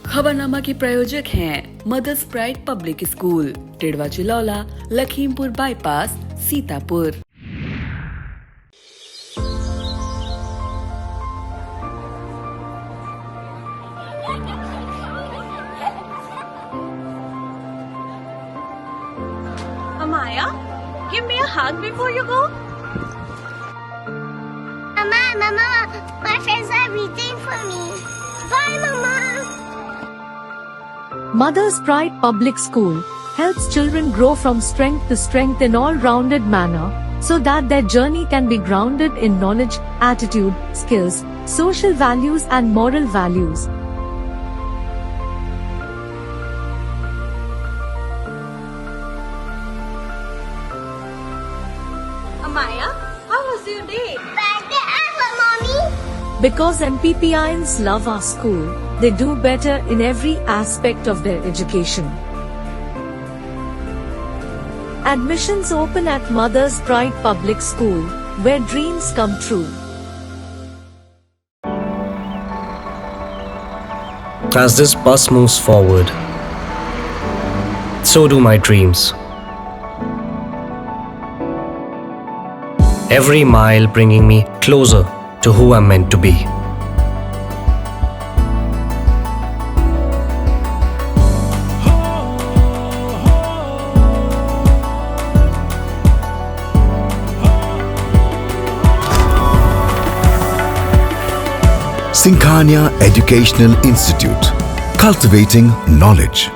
खबरनामा के प्रायोजक हैं mother's pride public school, Tidwa Chilaula, Lakhimpur bypass, Sitapur. Amaya, give me a hug before you go. Mama, my friends are waiting for me. Bye, Mama. Mother's Pride Public School helps children grow from strength to strength in all-rounded manner, so that their journey can be grounded in knowledge, attitude, skills, social values and moral values. Amaya, how was your day? Better ever, Mommy. Because MPPIans love our school, they do better in every aspect of their education. Admissions open at Mother's Pride Public School, where dreams come true. As this bus moves forward, so do my dreams. Every mile bringing me closer to who I'm meant to be. Sinkhania Educational Institute, cultivating knowledge.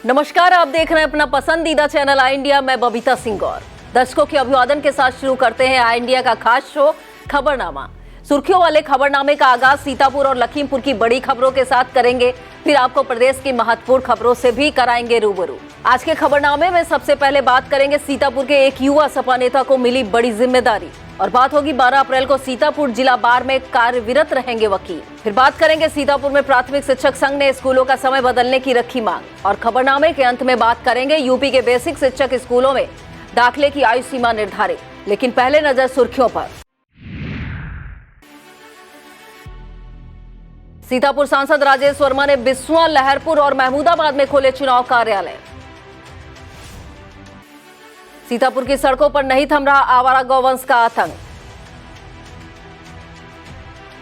नमस्कार, आप देख रहे हैं अपना पसंदीदा channel आई India. मैं बबीता सिंह गौर। दर्शकों के अभिवादन के साथ शुरू करते हैं आई इंडिया का खास शो खबरनामा। सुर्खियों वाले खबरनामे का आगाज सीतापुर और लखीमपुर की बड़ी खबरों के साथ करेंगे, फिर आपको प्रदेश की महत्वपूर्ण खबरों से भी कराएंगे रूबरू। आज के खबरनामे में सबसे पहले बात करेंगे सीतापुर के एक युवा सपा नेता को मिली बड़ी जिम्मेदारी, और बात होगी 12 अप्रैल को सीतापुर जिला बार में कार्यरत रहेंगे वकील। फिर बात करेंगे सीतापुर में प्राथमिक शिक्षक संघ ने स्कूलों का समय बदलने की रखी मांग, और खबरनामे के अंत में बात करेंगे यूपी के बेसिक शिक्षक स्कूलों में दाखिले की आयु सीमा निर्धारित। लेकिन पहले नजर सुर्खियों पर। सीतापुर सांसद राजेश वर्मा ने बिस्वा, लहरपुर और महमूदाबाद में खोले चुनाव कार्यालय। सीतापुर की सड़कों पर नहीं थम रहा आवारा गौवंश का आतंक।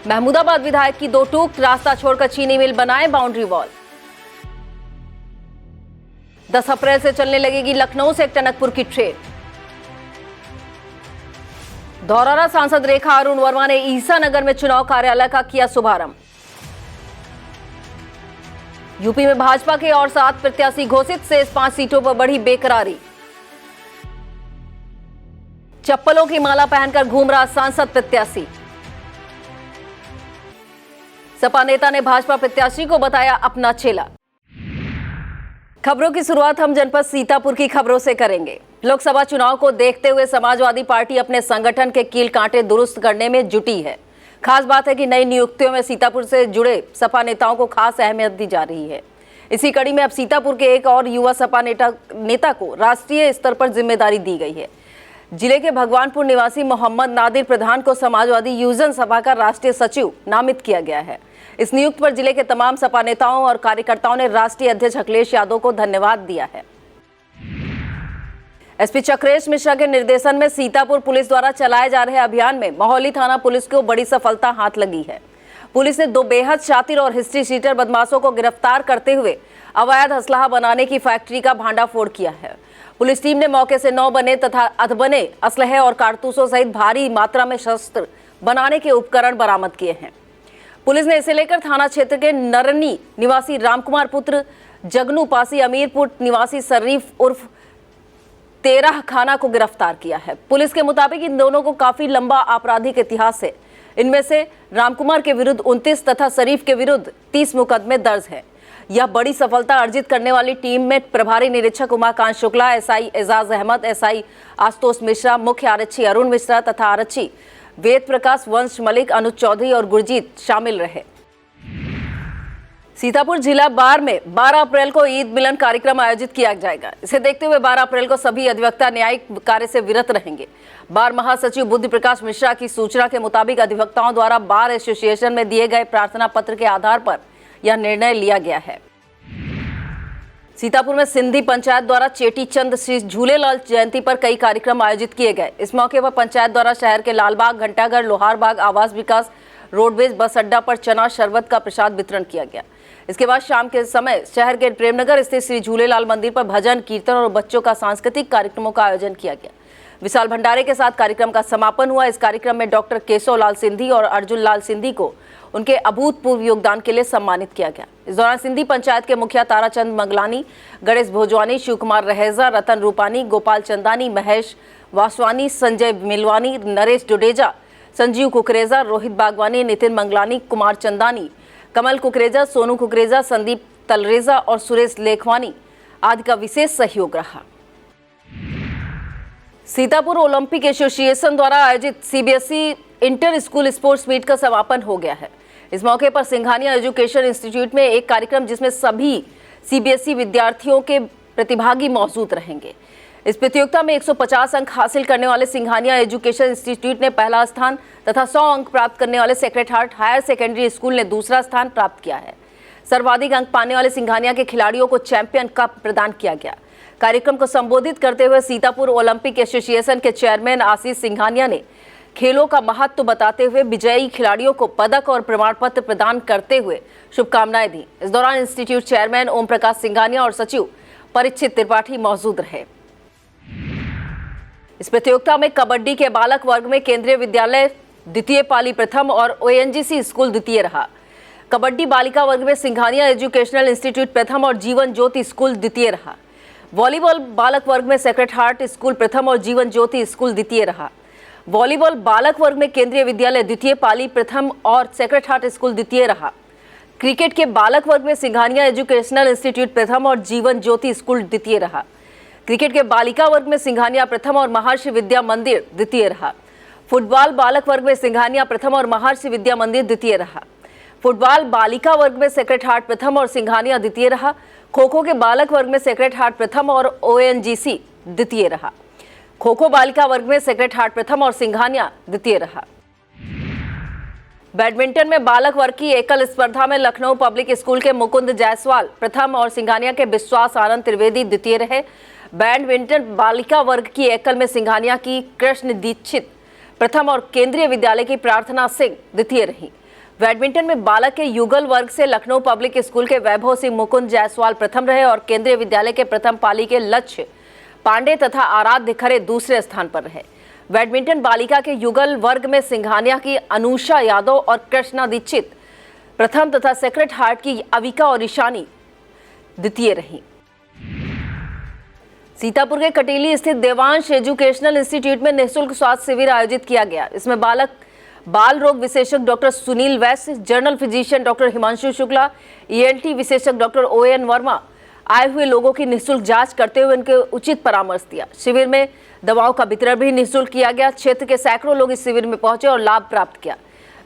महमूदाबाद विधायक की दो टूक, रास्ता छोड़कर चीनी मिल बनाए बाउंड्री वॉल। 10 अप्रैल से चलने लगेगी लखनऊ से टनकपुर की ट्रेन। धौरहरा सांसद रेखा अरुण वर्मा ने ईसानगर में चुनाव कार्यालय का किया शुभारंभ। यूपी में भाजपा के और 7 प्रत्याशी घोषित, से 5 सीटों पर बढ़ी बेकरारी। चप्पलों की माला पहनकर घूम रहा सांसद प्रत्याशी। सपा नेता ने भाजपा प्रत्याशी को बताया अपना चेला। खबरों की शुरुआत हम जनपद सीतापुर की खबरों से करेंगे। लोकसभा चुनाव को देखते हुए समाजवादी पार्टी अपने संगठन के कील कांटे दुरुस्त करने में जुटी है। खास बात है कि नई नियुक्तियों में सीतापुर से जुड़े सपा नेताओं को खास अहमियत दी जा रही है। इसी कड़ी में अब सीतापुर के एक और युवा सपा नेता को राष्ट्रीय स्तर पर जिम्मेदारी दी गई है। जिले के भगवानपुर निवासी मोहम्मद नादिर प्रधान को समाजवादी युवजन सभा का राष्ट्रीय सचिव नामित किया गया है। इस नियुक्ति पर जिले के तमाम सपा नेताओं और कार्यकर्ताओं ने राष्ट्रीय अध्यक्ष अखिलेश यादव को धन्यवाद दिया है। एसपी चक्रेश मिश्रा के निर्देशन में सीतापुर पुलिस द्वारा चलाए जा रहे अभियान में मोहाली थाना पुलिस को बड़ी सफलता हाथ लगी है। पुलिस ने 2 बेहद शातिर और हिस्ट्री शीटर बदमाशों को गिरफ्तार करते हुए अवैध असलाह बनाने की फैक्ट्री का भांडाफोड़ किया है। पुलिस टीम ने मौके से 9 बने तथा अधबने असलहे और कारतूसों सहित भारी मात्रा में शस्त्र बनाने के उपकरण बरामद किए हैं। पुलिस ने इसे लेकर थाना क्षेत्र के नरनी निवासी रामकुमार पुत्र जगनू पासी अमीरपुर निवासी शरीफ उर्फ 13 खाना को गिरफ्तार किया है। पुलिस के मुताबिक इन दोनों को काफी लंबा आपराधिक इतिहास है। इनमें से रामकुमार के विरुद्ध 29 तथा शरीफ के विरुद्ध 30 मुकदमे दर्ज है। यह बड़ी सफलता अर्जित करने वाली टीम में प्रभारी निरीक्षक उमाकांत शुक्ला, एसआई एजाज अहमद, एसआई आशुतोष मिश्रा, मुख्य आरक्षी अरुण मिश्रा तथा आरक्षी वेद प्रकाश, वंश मलिक, अनुज चौधरी और गुरजीत शामिल रहे। सीतापुर जिला बार में 12 अप्रैल को ईद मिलन कार्यक्रम आयोजित किया जाएगा। इसे देखते हुए 12 अप्रैल को सभी अधिवक्ता न्यायिक कार्य से विरत रहेंगे। बार महासचिव बुद्धि प्रकाश मिश्रा की सूचना के मुताबिक अधिवक्ताओं द्वारा बार एसोसिएशन में दिए गए प्रार्थना पत्र के आधार पर यह निर्णय लिया गया है। सीतापुर में सिंधी पंचायत द्वारा चेटीचंद श्री झूलेलाल जयंती पर कई कार्यक्रम आयोजित किए गए। इस मौके पर पंचायत द्वारा शहर के लालबाग, घंटाघर, लोहारबाग, आवास विकास, रोडवेज बस अड्डा पर चना शरबत का प्रसाद वितरण किया गया। इसके बाद शाम के समय शहर के प्रेमनगर स्थित श्री झूलेलाल मंदिर पर भजन, कीर्तन और बच्चों का सांस्कृतिक कार्यक्रमों का आयोजन किया गया। विशाल भंडारे के साथ कार्यक्रम का समापन हुआ। इस कार्यक्रम में डॉक्टर केशव लाल सिंधी और अर्जुन लाल सिंधी को उनके अभूतपूर्व योगदान के लिए सम्मानित किया गया। इस दौरान सिंधी पंचायत के मुखिया ताराचंद मंगलानी, गणेश भोजवानी, शिव कुमार रहेजा, रतन रूपानी, गोपाल चंदानी, महेश वासवानी, संजय मिलवानी, नरेश डुडेजा, संजीव कुकरेजा, रोहित बागवानी, नितिन मंगलानी, कुमार चंदानी, कमल कुकरेजा, सोनू कुकरेजा, संदीप तलरेजा और सुरेश लेखवानी आदि का विशेष सहयोग रहा। सीतापुर ओलंपिक एसोसिएशन द्वारा आयोजित CBSE inter school sports meet का समापन हो गया है। इस मौके पर सिंघानिया एजुकेशन इंस्टीट्यूट में एक कार्यक्रम जिसमें सभी सीबीएसई विद्यार्थियों के प्रतिभागी मौजूद रहेंगे। इस प्रतियोगिता में 150 अंक हासिल करने वाले सिंघानिया एजुकेशन इंस्टीट्यूट ने पहला स्थान तथा 100 अंक प्राप्त करने वाले Sacred Heart Higher Secondary School ने दूसरा स्थान प्राप्त किया है। सर्वाधिक अंक पाने वाले सिंघानिया के खिलाड़ियों को चैंपियन कप प्रदान किया गया। कार्यक्रम को संबोधित करते हुए सीतापुर ओलंपिक एसोसिएशन के चेयरमैन आशीष सिंघानिया ने खेलों का महत्व बताते हुए विजयी खिलाड़ियों को पदक और प्रमाण पत्र प्रदान करते हुए शुभकामनाएं दी। इस दौरान इंस्टीट्यूट चेयरमैन ओम प्रकाश सिंघानिया और सचिव परीक्षित त्रिपाठी मौजूद रहे। इस प्रतियोगिता में कबड्डी के बालक वर्ग में केंद्रीय विद्यालय द्वितीय पाली प्रथम और ओएनजीसी स्कूल द्वितीय रहा। कबड्डी बालिका वर्ग में सिंघानिया एजुकेशनल इंस्टीट्यूट प्रथम और जीवन ज्योति स्कूल द्वितीय रहा। वॉलीबॉल बालक वर्ग में सेक्रेड हार्ट स्कूल प्रथम और जीवन ज्योति स्कूल द्वितीय रहा। वॉलीबॉल बालक वर्ग में केंद्रीय विद्यालय द्वितीय पाली प्रथम और सेक्रेड हार्ट स्कूल द्वितीय रहा। क्रिकेट के बालक वर्ग में सिंघानिया एजुकेशनल इंस्टीट्यूट प्रथम और जीवन ज्योति स्कूल द्वितीय रहा। क्रिकेट के बालिका वर्ग में सिंघानिया प्रथम और महर्षि विद्या मंदिर द्वितीय रहा। फुटबॉल बालक वर्ग में सिंघानिया प्रथम और महर्षि विद्या मंदिर द्वितीय रहा। फुटबॉल बालिका वर्ग में सेक्रेड हार्ट प्रथम और सिंघानिया द्वितीय रहा। खो खो के बालक वर्ग में सेक्रेड हार्ट प्रथम और ओएनजीसी द्वितीय रहा। खो खो बालिका वर्ग में सेक्रेड हार्ट प्रथम और सिंघानिया द्वितीय रहा। बैडमिंटन में बालक वर्ग की एकल स्पर्धा में लखनऊ पब्लिक स्कूल के मुकुंद जायसवाल प्रथम और सिंघानिया के विश्वास आनंद त्रिवेदी द्वितीय रहे। बैडमिंटन बालिका वर्ग की एकल में सिंघानिया की कृष्ण दीक्षित प्रथम और केंद्रीय विद्यालय की प्रार्थना सिंह द्वितीय रही। बैडमिंटन में बालक के युगल वर्ग से लखनऊ पब्लिक स्कूल के वैभव सिंह मुकुंद जायसवाल प्रथम रहे और केंद्रीय विद्यालय के प्रथम पाली के लक्ष्य पांडे तथा आराध्य खरे दूसरे स्थान पर रहे। बैडमिंटन बालिका के युगल वर्ग में सिंघानिया की अनुषा यादव और कृष्णा दीक्षित प्रथम तथा सेक्रेड हार्ट की अविका और ईशानी द्वितीय रही। सीतापुर के कटीली स्थित देवांश एजुकेशनल इंस्टीट्यूट में निःशुल्क स्वास्थ्य शिविर आयोजित किया गया। इसमें बाल रोग विशेषज्ञ डॉक्टर सुनील वैश्य, general physician doctor Himanshu Shukla, ENT विशेषज्ञ डॉक्टर ओएन वर्मा आए हुए लोगों की निःशुल्क जांच करते हुए उनके उचित परामर्श दिया। शिविर में दवाओं का वितरण भी निःशुल्क किया गया। क्षेत्र के सैकड़ों लोग इस शिविर में पहुंचे और लाभ प्राप्त किया।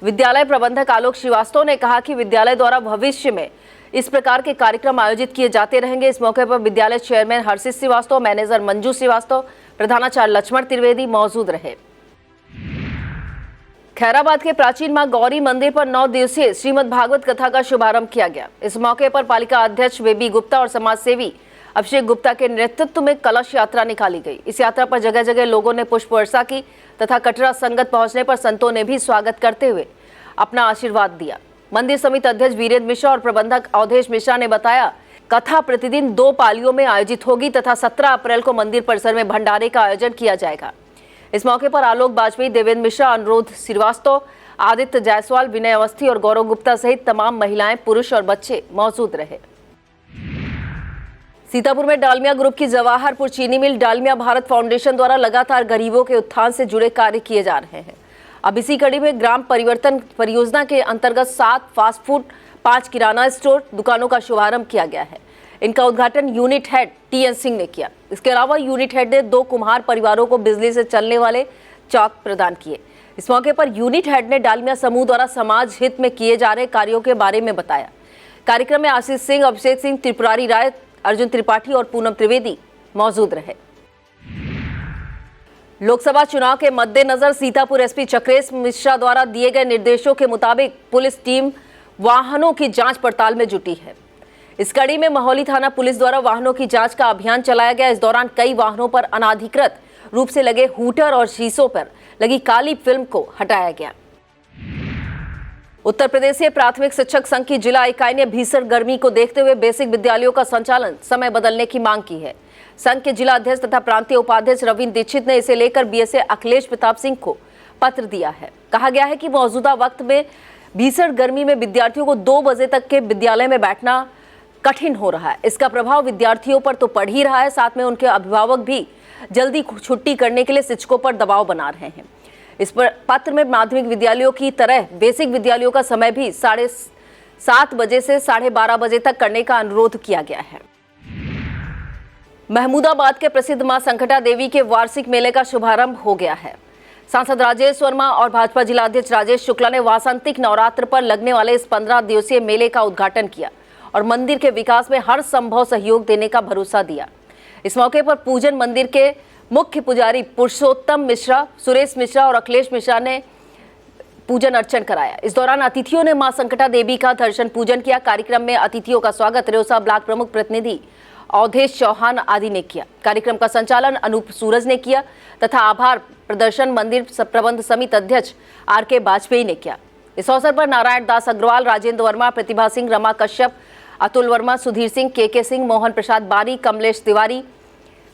विद्यालय प्रबंधक आलोक श्रीवास्तव ने कहा कि विद्यालय द्वारा भविष्य में इस प्रकार के कार्यक्रम आयोजित किए जाते रहेंगे। इस मौके पर विद्यालय चेयरमैन हर्षित श्रीवास्तव, मैनेजर मंजू श्रीवास्तव, प्रधानाचार्य लक्ष्मण त्रिवेदी मौजूद रहे। खैराबाद के प्राचीन मां गौरी मंदिर पर 9 दिवसीय श्रीमद् भागवत कथा का शुभारंभ किया गया। इस मौके पर पालिका अध्यक्ष बेबी गुप्ता और समाज सेवी अभिषेक गुप्ता के नेतृत्व में कलश यात्रा निकाली गई। इस यात्रा पर जगह जगह लोगों ने पुष्प वर्षा की तथा कटरा संगत पहुंचने पर संतों ने भी स्वागत करते हुए अपना आशीर्वाद दिया। मंदिर समिति अध्यक्ष वीरेंद्र मिश्रा और प्रबंधक अवधेश मिश्रा ने बताया, कथा प्रतिदिन 2 पालियों में आयोजित होगी तथा 17 अप्रैल को मंदिर परिसर में भंडारे का आयोजन किया जाएगा। इस मौके पर आलोक बाजपेयी, देवेंद्र मिश्रा, अनुरोध श्रीवास्तव, आदित्य जायसवाल, विनय अवस्थी और गौरव गुप्ता सहित तमाम महिलाएं, पुरुष और बच्चे मौजूद रहे। सीतापुर में डालमिया ग्रुप की जवाहरपुर चीनी मिल डालमिया भारत फाउंडेशन द्वारा लगातार गरीबों के उत्थान से जुड़े कार्य किए जा रहे हैं। अब इसी कड़ी में ग्राम परिवर्तन परियोजना के अंतर्गत 7 फास्ट फूड, 5 किराना स्टोर दुकानों का शुभारंभ किया गया है। इनका उद्घाटन यूनिट हेड टीएन सिंह ने किया। इसके अलावा यूनिट हेड ने 2 कुम्हार परिवारों को बिजली से चलने वाले चौक प्रदान किए। इस मौके पर यूनिट हेड ने डालमिया समूह द्वारा समाज हित में किए जा रहे कार्यों के बारे में बताया। कार्यक्रम में आशीष सिंह, अभिषेक सिंह, त्रिपुरारी राय, अर्जुन त्रिपाठी और पूनम त्रिवेदी मौजूद रहे। लोकसभा चुनाव के मद्देनजर सीतापुर एसपी चक्रेश मिश्रा द्वारा दिए गए निर्देशों के मुताबिक पुलिस टीम वाहनों की जांच पड़ताल में जुटी है। इस कड़ी में महोली थाना पुलिस द्वारा वाहनों की जांच का अभियान चलाया गया। इस दौरान कई वाहनों पर अनाधिकृत रूप से लगे हूटर और शीशों पर लगी काली फिल्म को हटाया गया। उत्तर प्रदेशीय प्राथमिक शिक्षक संघ की जिला इकाई ने भीषण गर्मी को देखते हुए बेसिक विद्यालयों का संचालन समय बदलने की मांग की है। संघ के जिला अध्यक्ष तथा प्रांतीय उपाध्यक्ष रविंद्र दीक्षित ने इसे लेकर बीएसए अखिलेश प्रताप सिंह को पत्र दिया है। कहा गया है कि मौजूदा वक्त में भीषण गर्मी में विद्यार्थियों को 2 बजे तक के विद्यालय में बैठना कठिन हो रहा है। इसका प्रभाव विद्यार्थियों पर तो पड़ ही रहा है, साथ में उनके अभिभावक भी जल्दी छुट्टी करने के लिए शिक्षकों पर दबाव बना रहे हैं। इस पर पत्र में माध्यमिक विद्यालयों की तरह बेसिक विद्यालयों का समय भी 7:30 बजे से 12:30 बजे तक करने का अनुरोध किया गया है। महमूदाबाद के प्रसिद्ध मां संकटा देवी के वार्षिक मेले का शुभारंभ हो गया है। सांसद राजेश वर्मा और भाजपा जिला अध्यक्ष राजेश शुक्ला ने वासंतिक नवरात्र पर लगने वाले इस 15 दिवसीय मेले का उद्घाटन किया और मंदिर के विकास में हर संभव सहयोग देने का भरोसा दिया। इस मौके पर पूजन मंदिर के मुख्य पुजारी पुरुषोत्तम मिश्रा, सुरेश मिश्रा और अखिलेश मिश्रा ने पूजन अर्चन कराया। इस दौरान अतिथियों ने मां संकटा देवी का दर्शन पूजन किया। कार्यक्रम में अतिथियों का स्वागत रेउसा ब्लॉक प्रमुख प्रतिनिधि अवधेश चौहान आदि ने किया। कार्यक्रम का संचालन अनूप सूरज ने किया तथा आभार प्रदर्शन मंदिर प्रबंध समिति अध्यक्ष आर.के. वाजपेयी ने किया। इस अवसर पर नारायण दास अग्रवाल, राजेंद्र वर्मा, प्रतिभा सिंह, रमा कश्यप, अतुल वर्मा, सुधीर सिंह, के सिंह, मोहन प्रसाद बारी, कमलेश तिवारी,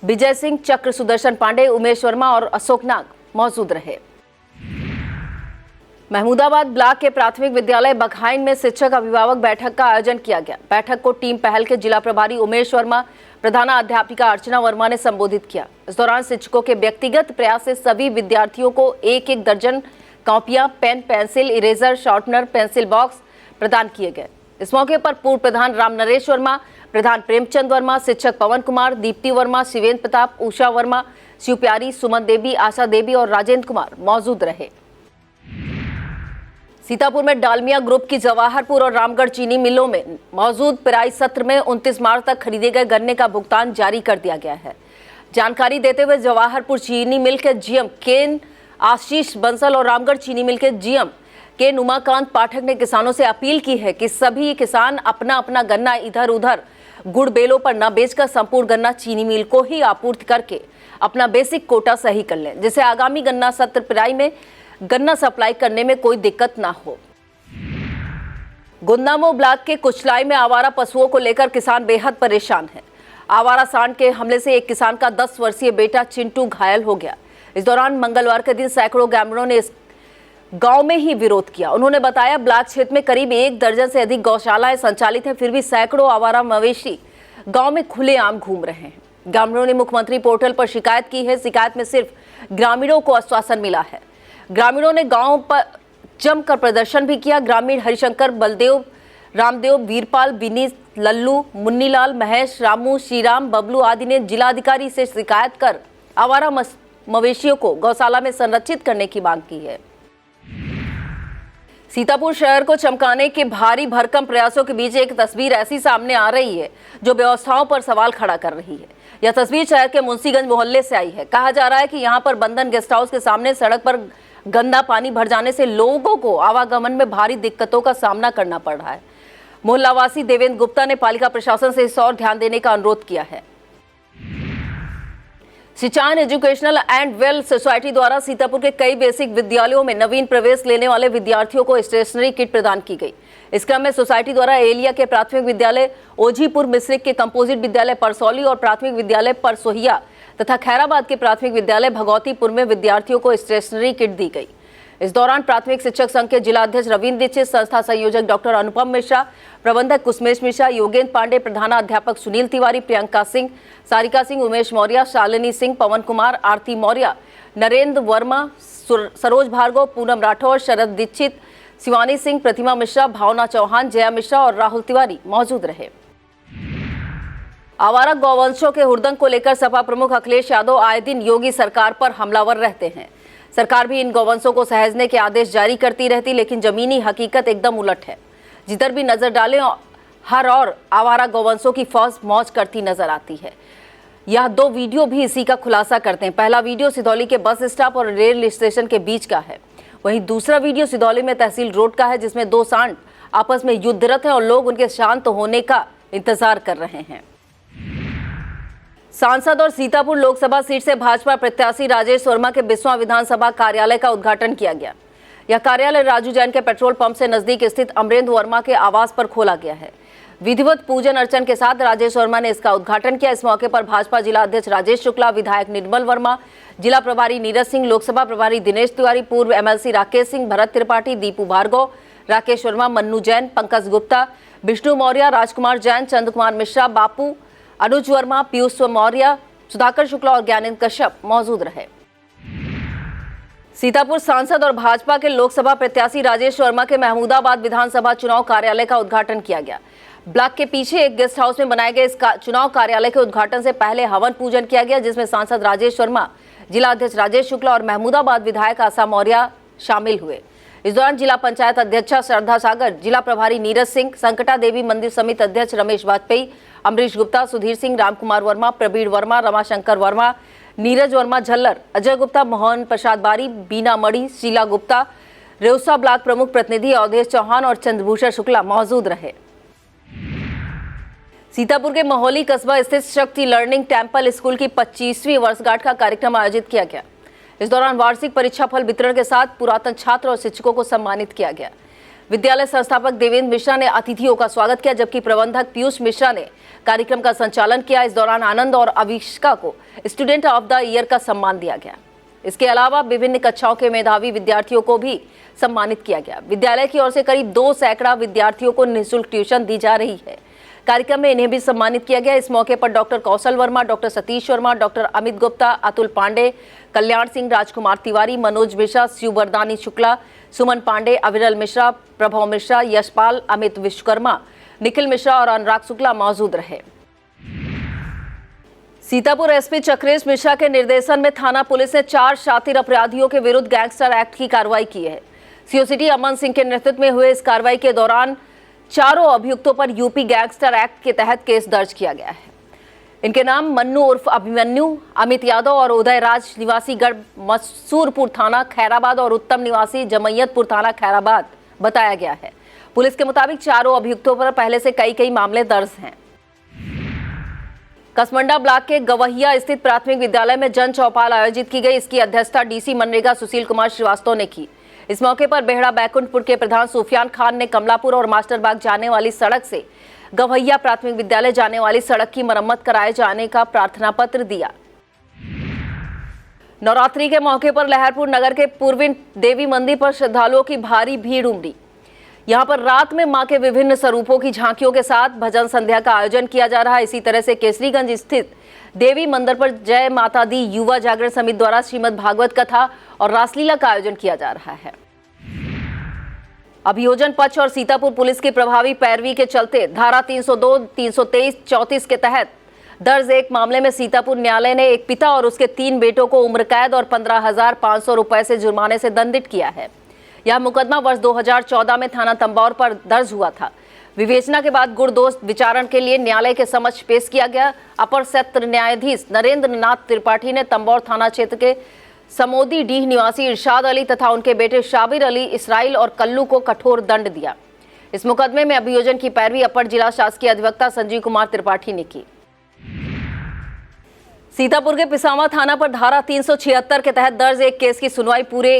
विजय सिंह, चक्र सुदर्शन पांडे, उमेश वर्मा और अशोक नाग मौजूद रहे। महमूदाबाद ब्लॉक के प्राथमिक विद्यालय बघाइन में शिक्षक अभिभावक बैठक का आयोजन किया गया। बैठक को टीम पहल के जिला प्रभारी उमेश वर्मा, प्रधानाध्यापिका अर्चना वर्मा ने संबोधित किया। इस दौरान शिक्षकों के व्यक्तिगत प्रयास से सभी विद्यार्थियों को 1-1 दर्जन कॉपियां, pen, pencil, eraser, sharpener, pencil box प्रदान किए गए। इस मौके पर पूर्व प्रधान राम नरेश वर्मा, प्रधान प्रेमचंद वर्मा, शिक्षक पवन कुमार, दीप्ति वर्मा, शिवेंद्र प्रताप, उषा वर्मा, शिवप्यारी, सुमन देवी, आशा देवी और राजेंद्र कुमार मौजूद रहे। सीतापुर में डालमिया ग्रुप की जवाहरपुर और रामगढ़ चीनी मिलों में मौजूद पेराई सत्र में 29 मार्च तक खरीदे गए गन्ने का भुगतान जारी कर दिया गया है। जानकारी देते हुए जवाहरपुर चीनी मिल के जीएम केन आशीष बंसल और रामगढ़ चीनी मिल के जीएम के उमाकांत पाठक ने किसानों से अपील की है कि सभी किसान अपना अपना गन्ना इधर उधर गुड़ बेलों पर न बेचकर संपूर्ण गन्ना चीनी मिल को ही आपूर्ति करके अपना बेसिक कोटा सही कर लें, जिससे आगामी गन्ना सत्र पेराई में गन्ना सप्लाई करने में कोई दिक्कत ना हो। गुंदामो ब्लॉक के कुचलाई में आवारा पशुओं को लेकर किसान बेहद परेशान है। आवारा सांड के हमले से एक किसान का 10 वर्षीय बेटा चिंटू घायल हो गया। इस दौरान मंगलवार के दिन सैकड़ों ग्रामीणों ने इस गांव में ही विरोध किया। उन्होंने बताया ब्लॉक क्षेत्र में करीब 1 दर्जन से अधिक गौशालाएं संचालित हैं, फिर भी सैकड़ों आवारा मवेशी गांव में खुलेआम घूम रहे हैं। ग्रामीणों ने मुख्यमंत्री पोर्टल पर शिकायत की है। शिकायत में सिर्फ ग्रामीणों को आश्वासन मिला है। ग्रामीणों ने गांव पर जमकर प्रदर्शन भी किया। ग्रामीण हरिशंकर, बलदेव, रामदेव, वीरपाल, विनीत, लल्लू, मुन्नीलाल, महेश, रामू, श्रीराम, बबलू आदि ने जिलाधिकारी से शिकायत कर आवारा मवेशियों को गौशाला में संरक्षित करने की मांग की है। सीतापुर शहर को चमकाने के भारी भरकम प्रयासों के बीच एक तस्वीर ऐसी सामने आ रही है जो व्यवस्थाओं पर सवाल खड़ा कर रही है। यह तस्वीर शहर के मुंशीगंज मोहल्ले से आई है। कहा जा रहा है कि यहां पर बंधन गेस्ट हाउस के सामने सड़क पर गंदा पानी भर जाने से लोगों को आवागमन में भारी दिक्कतों का सामना करना पड़ रहा है। मोहल्लावासी देवेंद्र गुप्ता ने पालिका प्रशासन से इस ओर ध्यान देने का अनुरोध किया है। सिचान एजुकेशनल एंड वेल सोसाइटी द्वारा सीतापुर के कई बेसिक विद्यालयों में नवीन प्रवेश लेने वाले विद्यार्थियों को स्टेशनरी किट प्रदान की गई। इस क्रम में सोसाइटी द्वारा एलिया के प्राथमिक विद्यालय ओझीपुर, मिश्रिक के कंपोजिट विद्यालय परसौली और प्राथमिक विद्यालय परसोहिया तथा खैराबाद के प्राथमिक विद्यालय भगवतीपुर में विद्यार्थियों को स्टेशनरी किट दी गई। इस दौरान प्राथमिक शिक्षक संघ के जिला अध्यक्ष रविंद्र दीक्षित, संस्था संयोजक डॉक्टर अनुपम मिश्रा, प्रबंधक कुसमेश मिश्रा, योगेंद्र पांडे, प्रधानाध्यापक सुनील तिवारी, प्रियंका सिंह, सारिका सिंह, उमेश मौर्य, शालिनी सिंह, पवन कुमार, आरती मौर्य, नरेंद्र वर्मा, सरोज भार्गव, पूनम राठौर, शरद दीक्षित, शिवानी सिंह, प्रतिमा मिश्रा, भावना चौहान, जया मिश्रा और राहुल तिवारी मौजूद रहे। आवारा गौवंशों के हुड़दंग को लेकर सपा प्रमुख अखिलेश यादव आए दिन योगी सरकार पर हमलावर रहते हैं। सरकार भी इन गौवंशों को सहेजने के आदेश जारी करती रहती, लेकिन जमीनी हकीकत एकदम उलट है। जिधर भी नजर डालें हर और आवारा गौवंशों की फौज मौज करती नजर आती है। यह 2 वीडियो भी इसी का खुलासा करते हैं। पहला वीडियो सिधौली के बस स्टॉप और रेल स्टेशन के बीच का है, वहीं दूसरा वीडियो सिधौली में तहसील रोड का है, जिसमें 2 सांड आपस में युद्धरत हैं और लोग उनके शांत होने का इंतजार कर रहे हैं। सांसद और सीतापुर लोकसभा सीट से भाजपा प्रत्याशी राजेश वर्मा के बिस्वा विधानसभा कार्यालय का उद्घाटन किया गया। यह कार्यालय राजू जैन के पेट्रोल पंप से नजदीक स्थित अमरेंद्र वर्मा के आवास पर खोला गया है। विधिवत पूजन अर्चन के साथ राजेश वर्मा ने इसका उद्घाटन किया। इस मौके पर भाजपा जिला अध्यक्ष राजेश शुक्ला, विधायक निर्मल वर्मा, जिला प्रभारी नीरज सिंह, लोकसभा प्रभारी दिनेश तिवारी, पूर्व एमएलसी राकेश सिंह, भरत त्रिपाठी, दीपू भार्गव, राकेश वर्मा, मन्नू जैन, पंकज गुप्ता, विष्णु मौर्य, राजकुमार जैन, चंद कुमार मिश्रा, बापू, अनुज वर्मा, पीयूष मौर्य, सुधाकर शुक्ला और ज्ञानेंद्र कश्यप मौजूद रहे। सीतापुर सांसद और भाजपा के लोकसभा प्रत्याशी राजेश वर्मा के महमूदाबाद विधानसभा चुनाव कार्यालय का उद्घाटन किया गया। ब्लॉक के पीछे एक गेस्ट हाउस में बनाए गए इस चुनाव कार्यालय के उद्घाटन से पहले हवन पूजन किया गया, जिसमें सांसद राजेश वर्मा, जिला अध्यक्ष राजेश शुक्ला और महमूदाबाद विधायक आशा मौर्य शामिल हुए। इस दौरान जिला पंचायत अध्यक्षा श्रद्धा सागर, जिला प्रभारी नीरज सिंह, संकटा देवी मंदिर समिति अध्यक्ष रमेश वाजपेयी, अमरीश गुप्ता, सुधीर सिंह, रामकुमार वर्मा, प्रवीण वर्मा, रमाशंकर वर्मा, नीरज वर्मा झल्लर, अजय गुप्ता, मोहन प्रसाद बारी, बीना मणि, शीला गुप्ता, रेउसा ब्लॉक प्रमुख प्रतिनिधि अवधेश चौहान और चंद्रभूषण शुक्ला मौजूद रहे। सीतापुर के मोहली कस्बा स्थित शक्ति लर्निंग टेम्पल स्कूल की 25वीं वर्षगांठ का कार्यक्रम आयोजित किया गया। इस दौरान वार्षिक परीक्षा फल वितरण के साथ पुरातन छात्र और शिक्षकों को सम्मानित किया गया। विद्यालय संस्थापक देवेंद्र मिश्रा ने अतिथियों का स्वागत किया, जबकि प्रबंधक पीयूष मिश्रा ने कार्यक्रम का संचालन किया। इस दौरान आनंद और अविष्का को स्टूडेंट ऑफ द ईयर का सम्मान दिया गया। इसके अलावा विभिन्न कक्षाओं के मेधावी विद्यार्थियों को भी सम्मानित किया गया। विद्यालय की ओर से करीब 2 सैकड़ा विद्यार्थियों को निःशुल्क ट्यूशन दी जा रही है। कार्यक्रम में इन्हें भी सम्मानित किया गया। इस मौके पर डॉक्टर कौशल वर्मा, डॉक्टर सतीश वर्मा, डॉक्टर अमित गुप्ता, अतुल पांडे, कल्याण सिंह, राजकुमार तिवारी, मनोज मिश्रा, शिववरदानी शुक्ला, सुमन पांडे, अविरल मिश्रा, प्रभव मिश्रा, यशपाल, अमित विश्वकर्मा, निखिल मिश्रा और अनुराग शुक्ला मौजूद रहे। सीतापुर एसपी चक्रेश मिश्रा के निर्देशन में थाना पुलिस ने 4 शातिर अपराधियों के विरुद्ध गैंगस्टर एक्ट की कार्रवाई की है। सीओसीटी अमन सिंह के नेतृत्व में हुए इस कार्रवाई के दौरान चारों अभियुक्तों पर यूपी गैंगस्टर एक्ट के तहत केस दर्ज किया गया है। इनके नाम मन्नू उर्फ अभिमन्यु, अमित यादव और उदय राज निवासी गढ़ मसूरपुर थाना खैराबाद और उत्तम निवासी जमैयतपुर थाना खैराबाद बताया गया है। पुलिस के मुताबिक चारों अभियुक्तों पर पहले से कई मामले दर्ज हैं। कसमंडा ब्लॉक के गवहिया स्थित प्राथमिक विद्यालय में जन चौपाल आयोजित की गई। इसकी अध्यक्षता डीसी मनरेगा सुशील कुमार श्रीवास्तव ने की। इस मौके पर बेहड़ा बैकुंठपुर के प्रधान सुफियान खान ने कमलापुर और मास्टरबाग जाने वाली सड़क से गवहिया प्राथमिक विद्यालय जाने वाली सड़क की मरम्मत कराए जाने का प्रार्थना पत्र दिया। नवरात्रि के मौके पर लहरपुर नगर के पूर्वी देवी मंदिर पर श्रद्धालुओं की भारी भीड़ उमड़ी। यहां पर रात में मां के विभिन्न स्वरूपों की झांकियों के साथ भजन संध्या का आयोजन किया जा रहा है। इसी तरह से केसरीगंज स्थित देवी मंदिर पर जय माता दी युवा जागरण समिति द्वारा श्रीमद् भागवत कथा और रासलीला का आयोजन किया जा रहा है। अभियोजन पक्ष और सीतापुर पुलिस की प्रभावी पैरवी के चलते धारा 302, 323, 34 के तहत दर्ज एक मामले में सीतापुर न्यायालय ने एक पिता और उसके 3 बेटों को उम्र कैद और 15,500 रुपए से जुर्माने से दंडित किया है। यह मुकदमा वर्ष 2014 में थाना तंबौर पर दर्ज हुआ था। विवेचना के बाद गुण दोष विचारण के लिए न्यायालय के समक्ष पेश किया गया। अपर सत्र न्यायाधीश नरेंद्र नाथ त्रिपाठी ने तंबौर थाना क्षेत्र के समोदी डीह निवासी इरशाद अली तथा उनके बेटे शाबिर अली, इसराइल और कल्लू को कठोर दंड दिया। इस मुकदमे में अभियोजन की पैरवी अपर जिला शासकीय अधिवक्ता संजीव कुमार त्रिपाठी ने की। सीतापुर के पिसावा थाना पर धारा 376 के तहत दर्ज एक केस की सुनवाई पूरे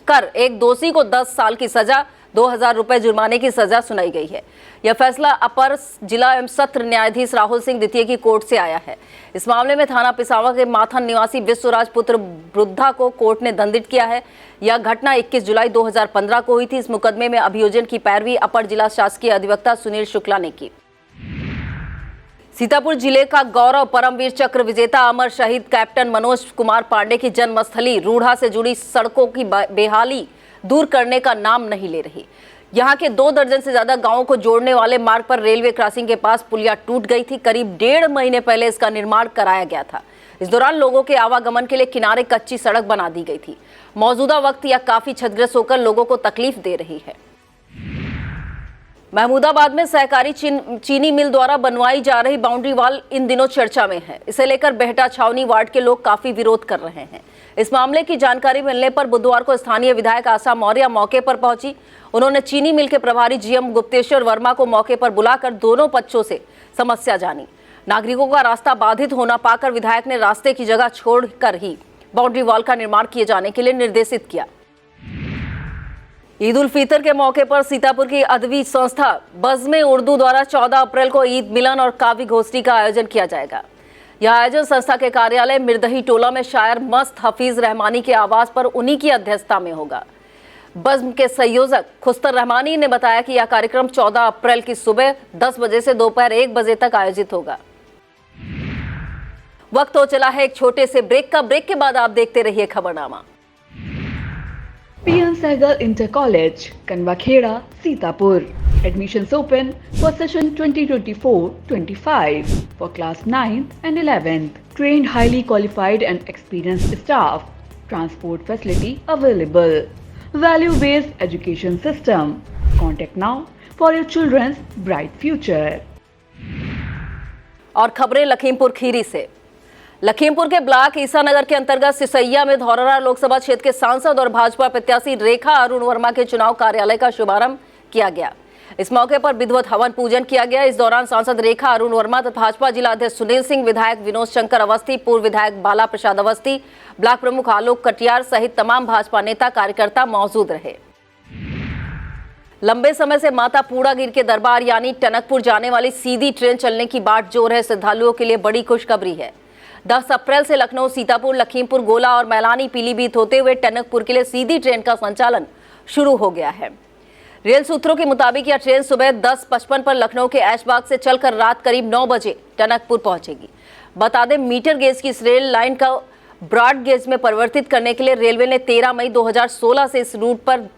कर एक दोषी को 10 साल की सजा, 2,000 रुपए जुर्माने की सजा सुनाई गई है। यह फैसला अपर जिला एवं सत्र न्यायाधीश राहुल सिंह द्वितीय की कोर्ट से आया है। इस मामले में थाना पिसावा के माथन निवासी विश्वराज पुत्र वृद्धा को कोर्ट ने दंडित किया है। यह घटना 21 जुलाई 2015 को हुई थी। इस मुकदमे में अभियोजन की पैरवी अपर जिला शासकीय अधिवक्ता सुनील शुक्ला ने की। सीतापुर जिले का गौरव परमवीर चक्र विजेता अमर शहीद कैप्टन मनोज कुमार पांडे की जन्मस्थली रूढ़ा से जुड़ी सड़कों की बेहाली दूर करने का नाम नहीं ले रही। यहां के 2 दर्जन से ज्यादा गांवों को जोड़ने वाले मार्ग पर रेलवे क्रॉसिंग के पास पुलिया टूट गई थी। करीब 1.5 महीने पहले इसका निर्माण कराया गया था। इस दौरान लोगों के आवागमन के लिए किनारे कच्ची सड़क बना दी गई थी। मौजूदा वक्त यह काफी क्षतिग्रस्त होकर लोगों को तकलीफ दे रही है। महमूदाबाद में सहकारी चीनी मिल द्वारा बनवाई जा रही बाउंड्री वॉल इन दिनों चर्चा में है। इसे लेकर बेहटा छावनी वार्ड के लोग काफी विरोध कर रहे हैं। इस मामले की जानकारी मिलने पर बुधवार को स्थानीय विधायक आशा मौर्य मौके पर पहुंची। उन्होंने चीनी मिल के प्रभारी जीएम गुप्तेश्वर वर्मा को मौके पर बुलाकर दोनों पक्षों से समस्या जानी। नागरिकों का रास्ता बाधित होना पाकर विधायक ने रास्ते की जगह छोड़कर ही बाउंड्री वॉल का निर्माण किए जाने के लिए निर्देशित किया। ईद उल फितर के मौके पर सीतापुर की अदवी संस्था बज़्म उर्दू द्वारा 14 अप्रैल को ईद मिलन और काव्य गोष्ठी का आयोजन किया जाएगा। यह आयोजन संस्था के कार्यालय मिर्दही टोला में शायर मस्त हफीज रहमानी के आवास पर उन्हीं की अध्यक्षता में होगा। बज़्म के संयोजक खुस्तर रहमानी ने बताया कि यह कार्यक्रम 14 अप्रैल की सुबह 10 बजे से दोपहर 1 बजे तक आयोजित होगा। वक्त हो चला है एक छोटे से ब्रेक का। ब्रेक के बाद आप देखते रहिए खबरनामा। PM Sehgal Inter College, Kanwakheda, Sitapur. Admissions open for session 2024-25 for class 9th and 11th. Trained, highly qualified and experienced staff. Transport facility available. Value-based education system. Contact now for your children's bright future. और खबरें लखीमपुर खीरी से। लखीमपुर के block Isanagar के अंतर्गत सिसैया में धौरहरा लोकसभा क्षेत्र के सांसद और भाजपा प्रत्याशी रेखा अरुण वर्मा के चुनाव कार्यालय का शुभारंभ किया गया। इस मौके पर विधिवत हवन पूजन किया गया। इस दौरान सांसद रेखा अरुण वर्मा तथा भाजपा जिला अध्यक्ष सुनील सिंह, विधायक विनोद शंकर अवस्थी, पूर्व विधायक बाला प्रसाद अवस्थी, ब्लॉक प्रमुख आलोक कटियार सहित तमाम भाजपा नेता कार्यकर्ता मौजूद रहे। लंबे समय से माता पूर्णागिरि के दरबार यानी टनकपुर जाने वाली सीधी ट्रेन चलने की बाट जोर है। श्रद्धालुओं के लिए बड़ी खुशखबरी है। 10 अप्रैल से लखनऊ, सीतापुर, लखीमपुर, गोला और मैलानी, पीलीभीत होते हुए टनकपुर के लिए सीधी ट्रेन का संचालन शुरू हो गया है। रेल सूत्रों के मुताबिक यह ट्रेन सुबह 10:55 पर लखनऊ के ऐशबाग से चलकर रात करीब 9 बजे टनकपुर पहुंचेगी। बता दें, मीटर गेज की इस रेल लाइन का ब्रॉड गेज में परिवर्तित करने के लिए रेलवे ने 13 मई 2016 से इस रूट पर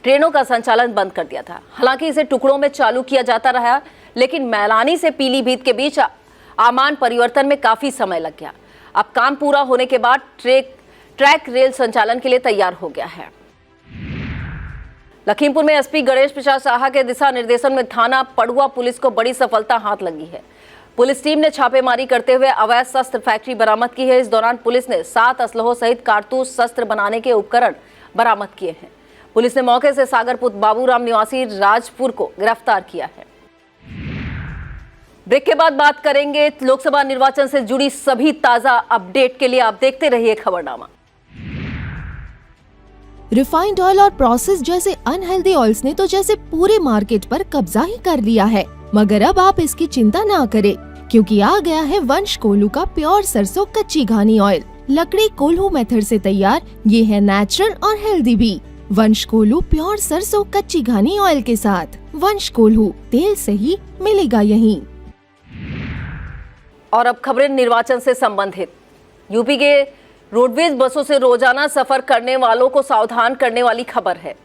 ट्रेनों का संचालन बंद कर दिया था। हालांकि इसे टुकड़ों में चालू किया जाता रहा, लेकिन मैलानी से पीलीभीत के बीच आमान परिवर्तन में काफी समय लग गया। अब काम पूरा होने के बाद ट्रैक रेल संचालन के लिए तैयार हो गया है। लखीमपुर में एसपी गणेश प्रसाद साहा के दिशा निर्देशन में थाना पड़ुआ पुलिस को बड़ी सफलता हाथ लगी है। पुलिस टीम ने छापेमारी करते हुए अवैध शस्त्र फैक्ट्री बरामद की है। इस दौरान पुलिस ने 7 असलहों सहित कारतूस, शस्त्र बनाने के उपकरण बरामद किए हैं। पुलिस ने मौके से सागरपुर बाबूराम निवासी राजपुर को गिरफ्तार किया है। ब्रेक के बाद बात करेंगे लोकसभा निर्वाचन से जुड़ी सभी ताजा अपडेट के लिए आप देखते रहिए खबरनामा। रिफाइंड ऑयल और प्रोसेस जैसे अनहेल्दी ऑयल्स ने तो जैसे पूरे मार्केट पर कब्जा ही कर लिया है, मगर अब आप इसकी चिंता ना करें, क्योंकि आ गया है वंश कोल्हू का प्योर सरसों कच्ची घानी ऑयल। लकड़ी कोल्हू मेथड से तैयार, ये है नेचुरल और हेल्दी भी। वंश कोल्हू प्योर सरसों कच्ची घानी ऑयल के साथ। वंश कोल्हू, तेल सही मिलेगा यहीं। और अब खबरें निर्वाचन से संबंधित। यूपी के रोडवेज बसों से रोजाना सफर करने वालों को सावधान करने वाली खबर है।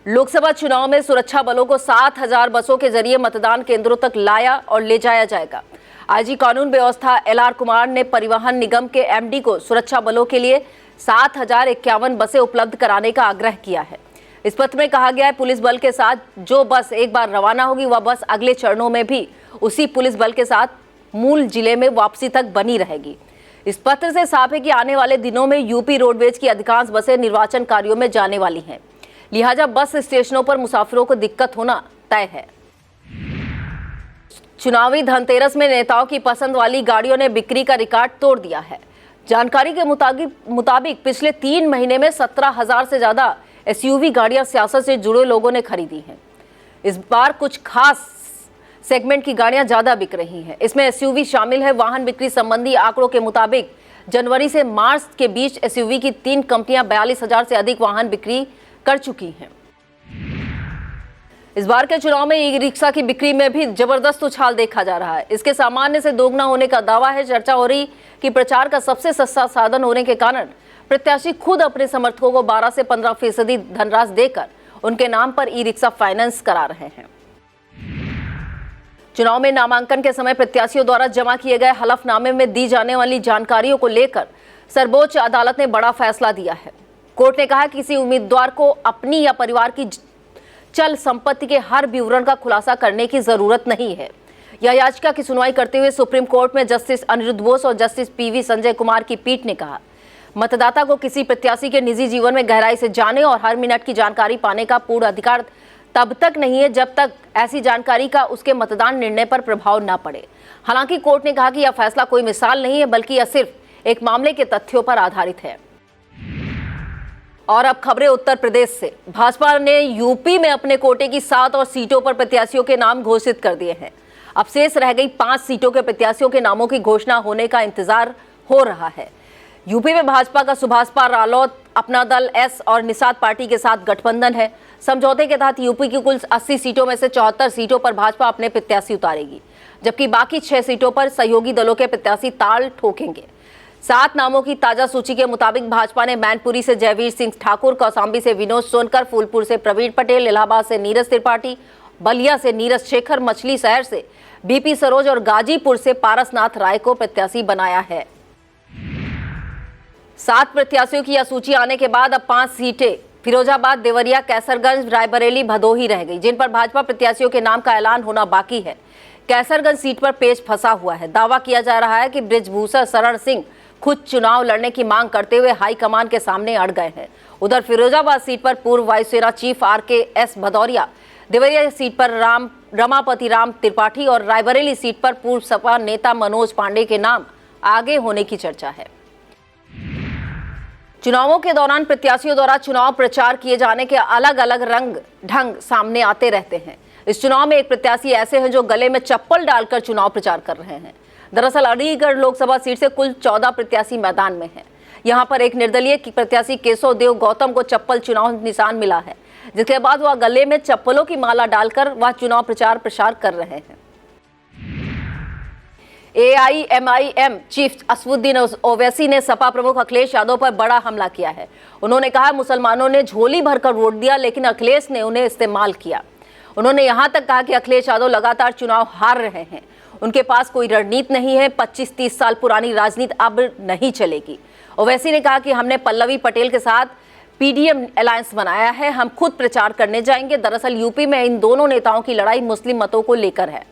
लोकसभा चुनाव में सुरक्षा बलों को 7000 बसों के जरिए मतदान केंद्रों तक लाया और ले जाया जाएगा। आईजी कानून व्यवस्था LR कुमार ने परिवहन निगम के MD को सुरक्षा बलों के लिए 7051 बसें उपलब्ध कराने का आग्रह किया है। इस पत्र में कहा गया है, पुलिस बल के साथ जो बस एक बार रवाना होगी वह बस अगले चरणों में भी उसी पुलिस बल के साथ मूल जिले में वापसी तक बनी रहेगी। इस पत्र से साफ है कि आने वाले दिनों में यूपी रोडवेज की अधिकांश बसें निर्वाचन कार्यों में जाने वाली हैं। लिहाजा बस स्टेशनों पर मुसाफिरों को दिक्कत होना तय है। चुनावी धनतेरस में नेताओं की पसंद वाली गाड़ियों ने बिक्री का रिकॉर्ड तोड़ दिया है। जानकारी के मुताबिक पिछले 3 महीने में 17,000 से ज्यादा SUV गाड़ियां सियासत से जुड़े लोगों ने खरीदी हैं। इस बार कुछ खास सेगमेंट की गाड़ियां ज्यादा बिक रही हैं। इसमें SUV शामिल है। वाहन बिक्री संबंधी आंकड़ों के मुताबिक जनवरी से मार्च के बीच SUV की 3 कंपनियां 42,000 से अधिक वाहन बिक्री कर चुकी हैं। इस बार के चुनाव में ई रिक्शा की बिक्री में भी जबरदस्त उछाल देखा जा रहा है। इसके सामान्य से दोगुना होने का दावा है। चर्चा हो रही कि प्रचार का सबसे सस्ता साधन होने के कारण प्रत्याशी खुद अपने समर्थकों को 12 से 15% धनराशि देकर उनके नाम पर ई रिक्शा फाइनेंस करा रहे हैं। चुनाव में नामांकन के समय प्रत्याशियों द्वारा जमा किए गए हलफनामे में दी जाने वाली जानकारियों को लेकर सर्वोच्च अदालत ने बड़ा फैसला दिया है। कोर्ट ने कहा कि किसी उम्मीदवार को अपनी या परिवार की चल संपत्ति के हर विवरण का खुलासा करने की जरूरत नहीं है। यह याचिका की सुनवाई करते हुए सुप्रीम कोर्ट में जस्टिस अनिरुद्ध बोस और जस्टिस पीवी संजय कुमार की पीठ ने कहा, मतदाता को किसी प्रत्याशी के निजी जीवन में गहराई से जाने और हर मिनट की जानकारी पाने का पूर्ण अधिकार तब तक नहीं है जब तक ऐसी जानकारी का उसके मतदान निर्णय पर प्रभाव न पड़े। हालांकि कोर्ट ने कहा कि यह फैसला कोई मिसाल नहीं है, बल्कि यह सिर्फ एक मामले के तथ्यों पर आधारित है। और अब खबरें उत्तर प्रदेश से। भाजपा ने यूपी में अपने कोटे की 7 और सीटों पर प्रत्याशियों के नाम घोषित कर दिए हैं। अब शेष रह गई 5 सीटों के प्रत्याशियों के नामों की घोषणा होने का इंतजार हो रहा है। यूपी में भाजपा का सुभाष रालोद, अपना दल एस और निषाद पार्टी के साथ गठबंधन है। समझौते के तहत यूपी की कुल 80 सीटों में से 74 सीटों पर भाजपा अपने प्रत्याशी उतारेगी, जबकि बाकी 6 सीटों पर सहयोगी दलों के प्रत्याशी ताल ठोकेंगे। 7 नामों की ताजा सूची के मुताबिक भाजपा ने मैनपुरी से जयवीर सिंह ठाकुर, कौशाम्बी से विनोद सोनकर, फूलपुर से प्रवीण पटेल, इलाहाबाद से नीरज त्रिपाठी, बलिया से नीरज शेखर, मछली शहर से बीपी सरोज और गाजीपुर से पारसनाथ राय को प्रत्याशी बनाया है। 7 प्रत्याशियों की यह सूची आने के बाद अब 5 सीटें फिरोजाबाद, देवरिया, कैसरगंज, रायबरेली, भदोही रह गई, जिन पर भाजपा प्रत्याशियों के नाम का ऐलान होना बाकी है। कैसरगंज सीट पर पेच फंसा हुआ है। दावा किया जा रहा है कि बृजभूषण शरण सिंह खुद चुनाव लड़ने की मांग करते हुए हाईकमान के सामने अड़ गए हैं। उधर फिरोजाबाद सीट पर पूर्व वायुसेना chief RKS Bhadauria, Deoria seat पर रमापति राम त्रिपाठी और रायबरेली सीट पर पूर्व सपा नेता मनोज पांडे के नाम आगे होने की चर्चा है। चुनावों के दौरान प्रत्याशियों द्वारा चुनाव प्रचार किए जाने के अलग अलग रंग ढंग सामने आते रहते हैं। इस चुनाव में एक प्रत्याशी ऐसे हैं जो गले में चप्पल डालकर चुनाव प्रचार कर रहे हैं। दरअसल अलीगढ़ लोकसभा सीट से कुल 14 प्रत्याशी मैदान में हैं। यहां पर एक निर्दलीय प्रत्याशी केशव देव गौतम को चप्पल चुनाव निशान मिला है, जिसके बाद वह गले में चप्पलों की माला डालकर वह चुनाव प्रचार प्रसार कर रहे हैं। AIMIM चीफ असदुद्दीन ओवैसी ने सपा प्रमुख अखिलेश यादव पर बड़ा हमला किया है। उन्होंने कहा, मुसलमानों ने झोली भरकर वोट दिया, लेकिन अखिलेश ने उन्हें इस्तेमाल किया। उन्होंने यहां तक कहा कि अखिलेश यादव लगातार चुनाव हार रहे हैं, उनके पास कोई रणनीति नहीं है। 25-30 साल पुरानी राजनीति अब नहीं चलेगी। ओवैसी ने कहा कि हमने पल्लवी पटेल के साथ PDM अलायंस बनाया है, हम खुद प्रचार करने जाएंगे। दरअसल यूपी में इन दोनों नेताओं की लड़ाई मुस्लिम मतों को लेकर है।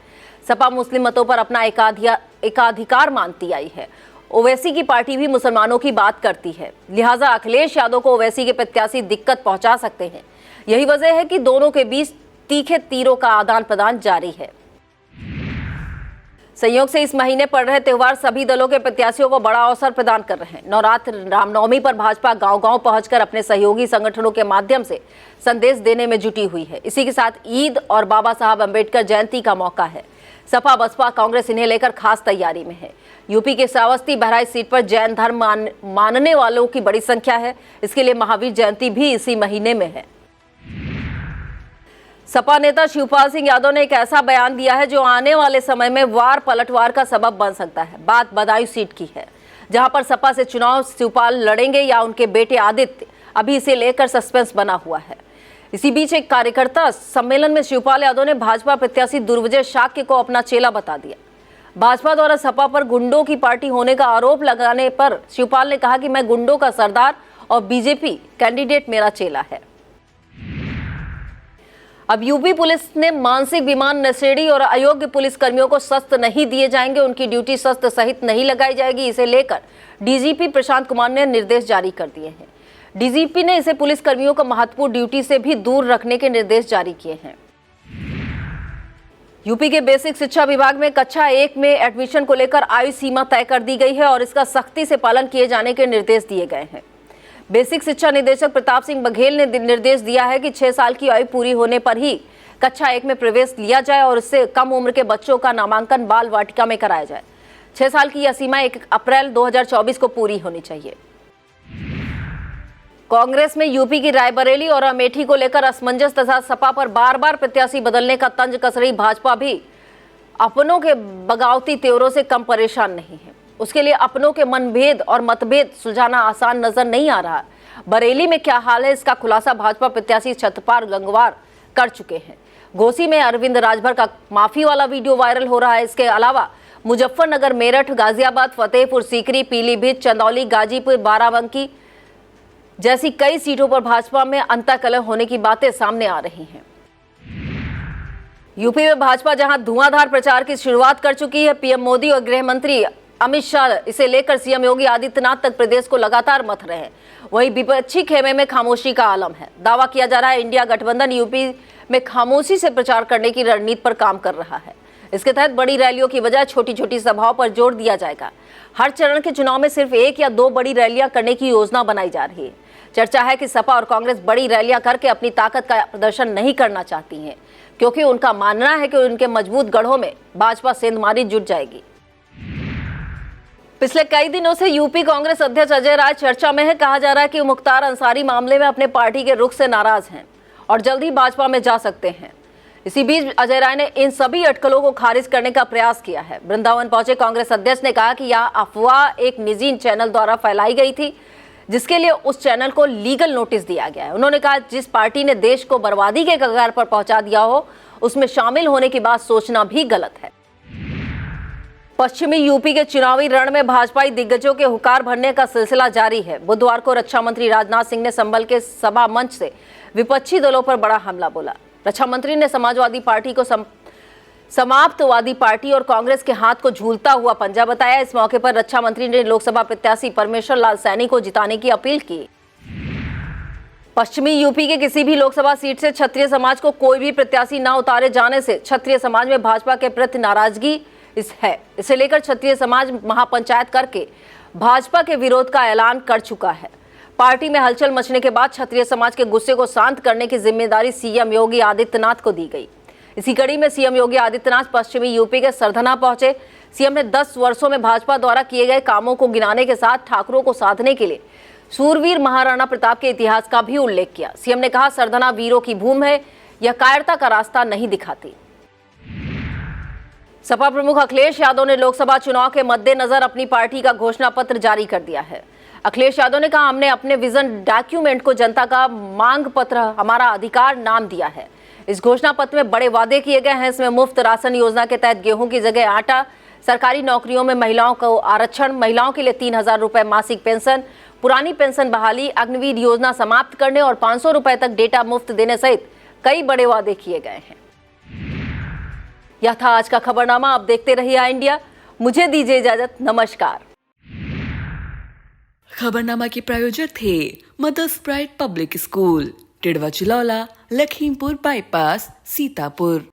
सपा मुस्लिम मतों पर अपना एकाधिकार मानती आई है। ओवैसी की पार्टी भी मुसलमानों की बात करती है, लिहाजा अखिलेश यादव को ओवैसी के प्रत्याशी दिक्कत पहुंचा सकते हैं। यही वजह है कि दोनों के बीच तीखे तीरों का आदान प्रदान जारी है। संयोग से इस महीने पड़ रहे त्योहार सभी दलों के प्रत्याशियों को बड़ा अवसर प्रदान कर रहे हैं। नवरात्र, रामनवमी पर भाजपा गांव-गांव पहुंचकर अपने सहयोगी संगठनों के माध्यम से संदेश देने में जुटी हुई है। इसी के साथ ईद और बाबा साहब अम्बेडकर जयंती का मौका है। सपा, बसपा, कांग्रेस इन्हें लेकर खास तैयारी में है। यूपी के श्रावस्ती बहराइच सीट पर जैन धर्म मानने वालों की बड़ी संख्या है। इसके लिए महावीर जयंती भी इसी महीने में है। सपा नेता शिवपाल सिंह यादव ने एक ऐसा बयान दिया है जो आने वाले समय में वार पलटवार का सबब बन सकता है। बात बदायूं सीट की है, जहां पर सपा से चुनाव शिवपाल लड़ेंगे या उनके बेटे आदित्य, अभी इसे लेकर सस्पेंस बना हुआ है। इसी बीच एक कार्यकर्ता सम्मेलन में शिवपाल यादव ने भाजपा प्रत्याशी दुर्विजय शाक्य को अपना चेला बता दिया। भाजपा द्वारा सपा पर गुंडों की पार्टी होने का आरोप लगाने पर शिवपाल ने कहा कि मैं गुंडों का सरदार और बीजेपी कैंडिडेट मेरा चेला है। अब यूपी पुलिस ने मानसिक विमान नशेड़ी और अयोग्य पुलिस कर्मियों को शस्त्र नहीं दिए जाएंगे, उनकी ड्यूटी शस्त्र सहित नहीं लगाई जाएगी। इसे लेकर DGP प्रशांत कुमार ने निर्देश जारी कर दिए हैं। DGP ने इसे पुलिस कर्मियों को महत्वपूर्ण ड्यूटी से भी दूर रखने के निर्देश जारी किए हैं। यूपी के बेसिक शिक्षा विभाग में कक्षा 1 में एडमिशन को लेकर आयु सीमा तय कर दी गई है और इसका सख्ती से पालन किए जाने के निर्देश दिए गए हैं। बेसिक शिक्षा निदेशक प्रताप सिंह बघेल ने निर्देश दिया है कि 6 साल की आयु पूरी होने पर ही कक्षा 1 में प्रवेश लिया जाए और इससे कम उम्र के बच्चों का नामांकन बाल वाटिका में कराया जाए। 6 साल की यह सीमा 1 अप्रैल 2024 को पूरी होनी चाहिए। कांग्रेस में यूपी की रायबरेली और अमेठी को लेकर असमंजस तथा सपा पर बार बार प्रत्याशी बदलने का तंज कस रही भाजपा भी अपनों के बगावती तेवरों से कम परेशान नहीं है। उसके लिए अपनों के मनभेद और मतभेद सुलझाना आसान नजर नहीं आ रहा। बरेली में क्या हाल है, इसका खुलासा भाजपा प्रत्याशी छतरपाल गंगवार कर चुके हैं। घोसी में अरविंद राजभर का माफी वाला वीडियो वायरल हो रहा है। इसके अलावा मुजफ्फरनगर, मेरठ, गाजियाबाद, फतेहपुर सीकरी, पीलीभीत, चंदौली, गाजीपुर, बाराबंकी जैसी कई सीटों पर भाजपा में अंतःकलह होने की बातें सामने आ रही हैं। यूपी में भाजपा जहां धुआंधार प्रचार की शुरुआत कर चुकी है, पीएम मोदी और गृह मंत्री अमित शाह इसे लेकर सीएम योगी आदित्यनाथ तक प्रदेश को लगातार मथ रहे हैं। वहीं विपक्षी खेमे में खामोशी का आलम है। दावा किया जा रहा है इंडिया गठबंधन यूपी में खामोशी से प्रचार करने की रणनीति पर काम कर रहा है। इसके तहत बड़ी रैलियों की बजाय छोटी छोटी सभाओं पर जोर दिया जाएगा। हर चरण के चुनाव में सिर्फ 1 या 2 बड़ी रैलियां करने की योजना बनाई जा रही है। चर्चा है कि सपा और कांग्रेस बड़ी रैलियां करके अपनी ताकत का प्रदर्शन नहीं करना चाहती हैं, क्योंकि उनका मानना है कि उनके मजबूत गढ़ों में भाजपा सेंधमारी जुट जाएगी। पिछले कई दिनों से यूपी कांग्रेस अध्यक्ष अजय राय चर्चा में है। कहा जा रहा है कि मुख्तार अंसारी मामले में अपने पार्टी के रुख से नाराज हैं और जल्द ही भाजपा में जा सकते हैं। इसी बीच अजय राय ने इन सभी अटकलों को खारिज करने का प्रयास किया है। वृंदावन पहुंचे कांग्रेस अध्यक्ष ने कहा कि यह अफवाह एक निजी चैनल द्वारा फैलाई गई थी, जिसके लिए उस चैनल को लीगल नोटिस दिया गया है। उन्होंने कहा, जिस पार्टी ने देश को बर्बादी के कगार पर पहुंचा दिया हो, उसमें शामिल होने की बात सोचना भी गलत है। पश्चिमी यूपी के चुनावी रण में भाजपाई दिग्गजों के हुकार भरने का सिलसिला जारी है। बुधवार को रक्षा मंत्री राजनाथ सिंह ने संभल के सभा मंच से विपक्षी दलों पर बड़ा हमला बोला। रक्षा मंत्री ने समाजवादी पार्टी को समाप्तवादी पार्टी और कांग्रेस के हाथ को झूलता हुआ पंजा बताया। इस मौके पर रक्षा मंत्री ने लोकसभा प्रत्याशी परमेश्वर लाल सैनी को जिताने की अपील की। पश्चिमी यूपी के किसी भी लोकसभा सीट से क्षत्रिय समाज को कोई भी प्रत्याशी न उतारे जाने से क्षत्रिय समाज में भाजपा के प्रति नाराजगी इसे लेकर क्षत्रिय समाज महापंचायत करके भाजपा के विरोध का ऐलान कर चुका है। पार्टी में हलचल मचने के बाद क्षत्रिय समाज के गुस्से को शांत करने की जिम्मेदारी सीएम योगी आदित्यनाथ को दी गई। इसी कड़ी में सीएम योगी आदित्यनाथ पश्चिमी यूपी के सरधना पहुंचे। सीएम ने 10 वर्षों में भाजपा द्वारा किए गए कामों को गिनाने के साथ ठाकुरों को साधने के लिए सूरवीर महाराणा प्रताप के इतिहास का भी उल्लेख किया। सीएम ने कहा, सरधना वीरों की भूमि है, यह कायरता का रास्ता नहीं दिखाती। सपा प्रमुख अखिलेश यादव ने लोकसभा चुनाव के मद्देनजर अपनी पार्टी का घोषणा पत्र जारी कर दिया है। अखिलेश यादव ने कहा, हमने अपने विजन डॉक्यूमेंट को जनता का मांग पत्र हमारा अधिकार नाम दिया है। इस घोषणा पत्र में बड़े वादे किए गए हैं। इसमें मुफ्त राशन योजना के तहत गेहूं की जगह आटा, सरकारी नौकरियों में महिलाओं को आरक्षण, महिलाओं के लिए 3000 रुपए मासिक पेंशन, पुरानी पेंशन बहाली, अग्निवीर योजना समाप्त करने और 500 रुपए तक डेटा मुफ्त देने सहित कई बड़े वादे किए गए हैं। यह था आज का खबरनामा। आप देखते रहिए आई इंडिया। मुझे दीजिए इजाजत। नमस्कार। खबरनामा के प्रायोजक थे mother's pride public school, Tidwa Chilaula, Lakhimpur bypass, Sitapur.